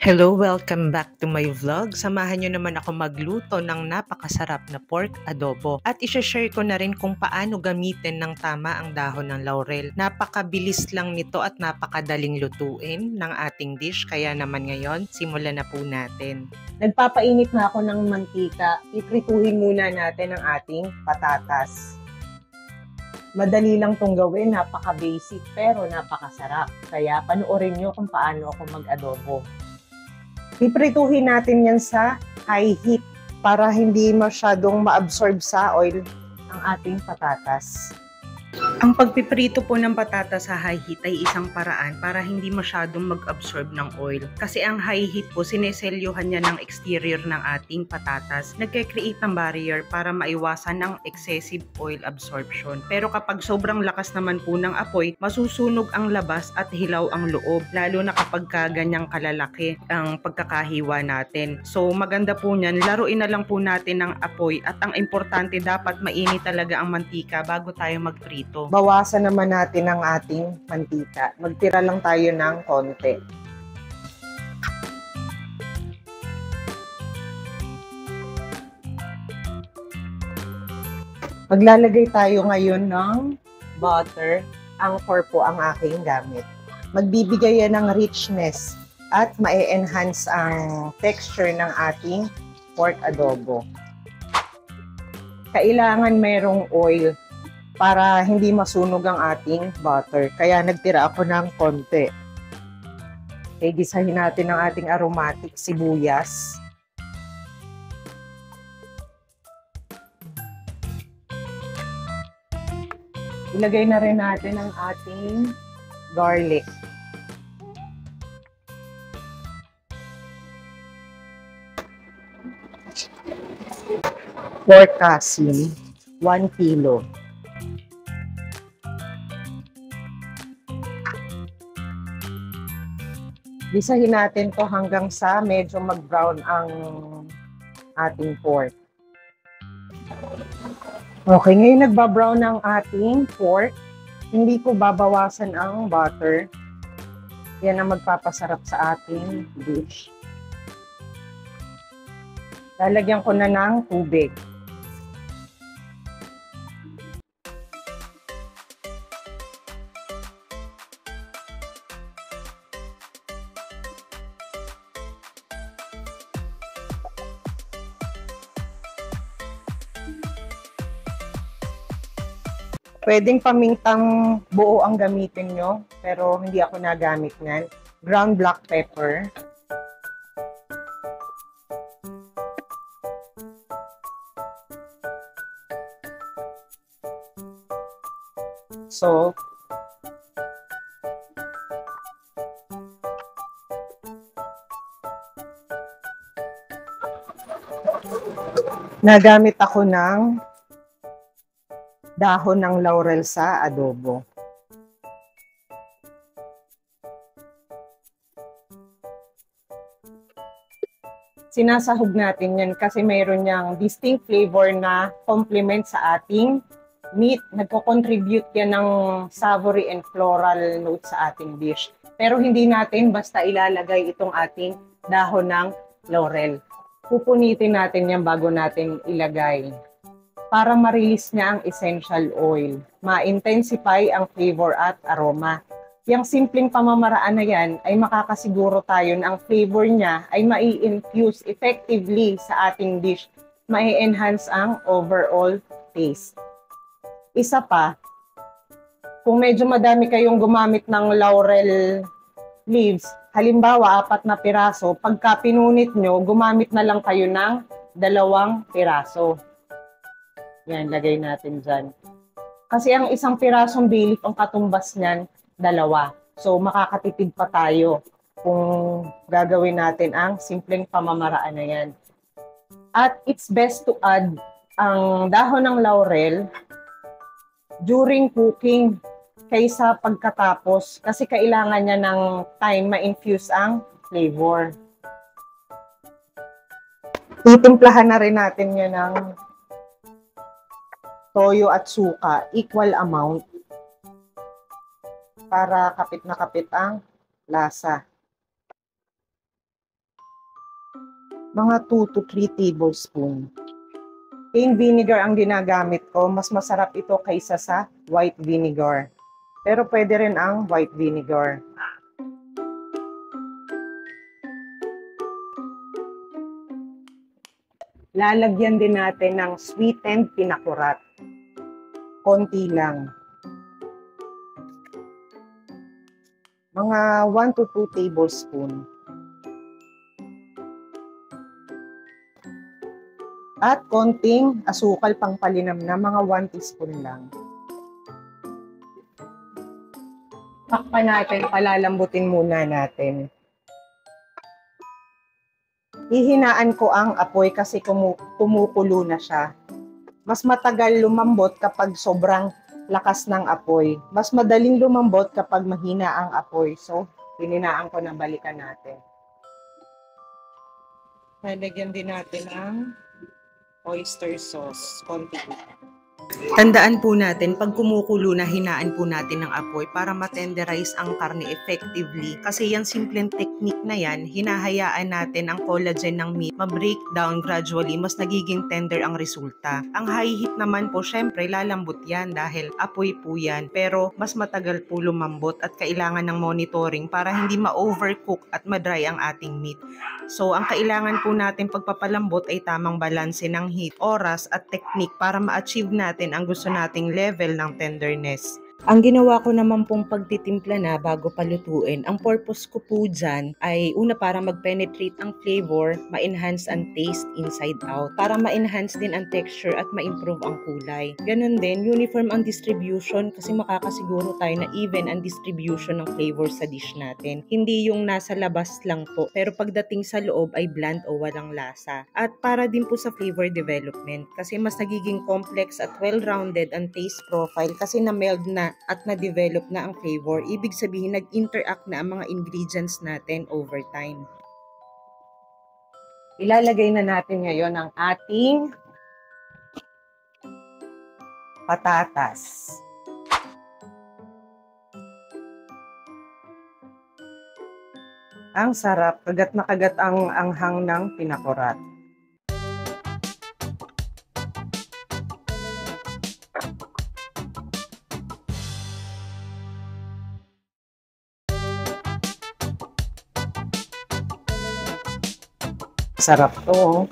Hello, welcome back to my vlog. Samahan nyo naman ako magluto ng napakasarap na pork adobo. At isha-share ko na rin kung paano gamitin ng tama ang dahon ng laurel. Napakabilis lang nito at napakadaling lutuin ng ating dish. Kaya naman ngayon, simulan na po natin. Nagpapainit na ako ng mantika. Iprituhin muna natin ang ating patatas. Madali lang itong gawin, napaka-basic pero napakasarap. Kaya panoorin nyo kung paano ako mag-adobo. Iprituhin natin yan sa high heat para hindi masyadong ma-absorb sa oil ang ating patatas. Ang pagpiprito po ng patatas sa high heat ay isang paraan para hindi masyadong mag-absorb ng oil. Kasi ang high heat po, sineselyuhan niya ng exterior ng ating patatas. Nagke-create ng barrier para maiwasan ng excessive oil absorption. Pero kapag sobrang lakas naman po ng apoy, masusunog ang labas at hilaw ang loob. Lalo na kapag ganyang kalalaki ang pagkakahiwa natin. So maganda po niyan, laruin na lang po natin ng apoy at ang importante dapat mainit talaga ang mantika bago tayo magprito. Bawasan naman natin ang ating mantika. Magtira lang tayo ng konti. Maglalagay tayo ngayon ng butter. Anchor po ang aking gamit. Magbibigay yan ng richness at ma-enhance ang texture ng ating pork adobo. Kailangan mayroong oil para hindi masunog ang ating butter. Kaya nagtira ako ng konti. Okay, gisahin natin ang ating aromatic sibuyas. Ilagay na rin natin ang ating garlic. Pork asin, 1 kilo. Gisahin natin to hanggang sa medyo mag-brown ang ating pork. Okay, ngayon nagbabrown ang ating pork. Hindi ko babawasan ang butter. Yan ang magpapasarap sa ating dish. Lalagyan ko na ng tubig. Pwedeng pamintang buo ang gamitin nyo, pero hindi ako nagamit nan. Ground black pepper. Salt. Nagamit ako ng dahon ng laurel sa adobo. Sinasahog natin yan kasi mayroon niyang distinct flavor na complement sa ating meat. Nagko-contribute yan ng savory and floral note sa ating dish. Pero hindi natin basta ilalagay itong ating dahon ng laurel. Pupunitin natin yan bago natin ilagay para ma-release niya ang essential oil. Ma-intensify ang flavor at aroma. Yung simpleng pamamaraan na yan ay makakasiguro tayo na ang flavor niya ay mai-infuse effectively sa ating dish. Mai-enhance ang overall taste. Isa pa, kung medyo madami kayong gumamit ng laurel leaves, halimbawa 4 na piraso, pagka pinunit nyo, gumamit na lang kayo ng 2 piraso. Yan, lagay natin dyan. Kasi ang isang pirasong bay leaf, ang katumbas niyan, 2. So, makakatipid pa tayo kung gagawin natin ang simpleng pamamaraan na yan. At it's best to add ang dahon ng laurel during cooking kaysa pagkatapos kasi kailangan niya ng time ma-infuse ang flavor. Titimplahan na rin natin yan ng toyo at suka, equal amount para kapit na kapit ang lasa. Mga 2 to 3 tablespoon. Cane vinegar ang ginagamit ko. Mas masarap ito kaysa sa white vinegar. Pero pwede rin ang white vinegar. Lalagyan din natin ng sweetened pinakurat. Konti lang. Mga 1 to 2 tablespoon. At konting asukal pangpalinam na mga 1 teaspoon lang. Takpan natin, palalambutin muna natin. Hihinaan ko ang apoy kasi kumukulo na siya. Mas matagal lumambot kapag sobrang lakas ng apoy. Mas madaling lumambot kapag mahina ang apoy. So, hininaan ko na, balikan natin. Lalagyan din natin ang oyster sauce. Konti. Tandaan po natin, pag kumukulo na, hinaan po natin ng apoy para matenderize ang karne effectively. Kasi yung simpleng technique na yan, hinahayaan natin ang collagen ng meat ma-break down gradually, mas nagiging tender ang resulta. Ang high heat naman po, syempre lalambot yan dahil apoy po yan. Pero mas matagal po lumambot at kailangan ng monitoring para hindi ma-overcook at ma-dry ang ating meat. So, ang kailangan po natin pagpapalambot ay tamang balanse ng heat, oras at technique para ma-achieve natin ang gusto nating level ng tenderness. Ang ginawa ko naman pong pagtitimpla na bago palutuin, ang purpose ko po dyan ay una para mag-penetrate ang flavor, ma-enhance ang taste inside out, para ma-enhance din ang texture at ma-improve ang kulay. Ganon din, uniform ang distribution kasi makakasiguro tayo na even ang distribution ng flavor sa dish natin. Hindi yung nasa labas lang po, pero pagdating sa loob ay bland o walang lasa. At para din po sa flavor development kasi mas nagiging complex at well-rounded ang taste profile kasi na-meld na at na-develop na ang flavor. Ibig sabihin, nag-interact na ang mga ingredients natin over time. Ilalagay na natin ngayon ang ating patatas. Ang sarap, kagat na kagat ang anghang ng pinakurat. Sarap to.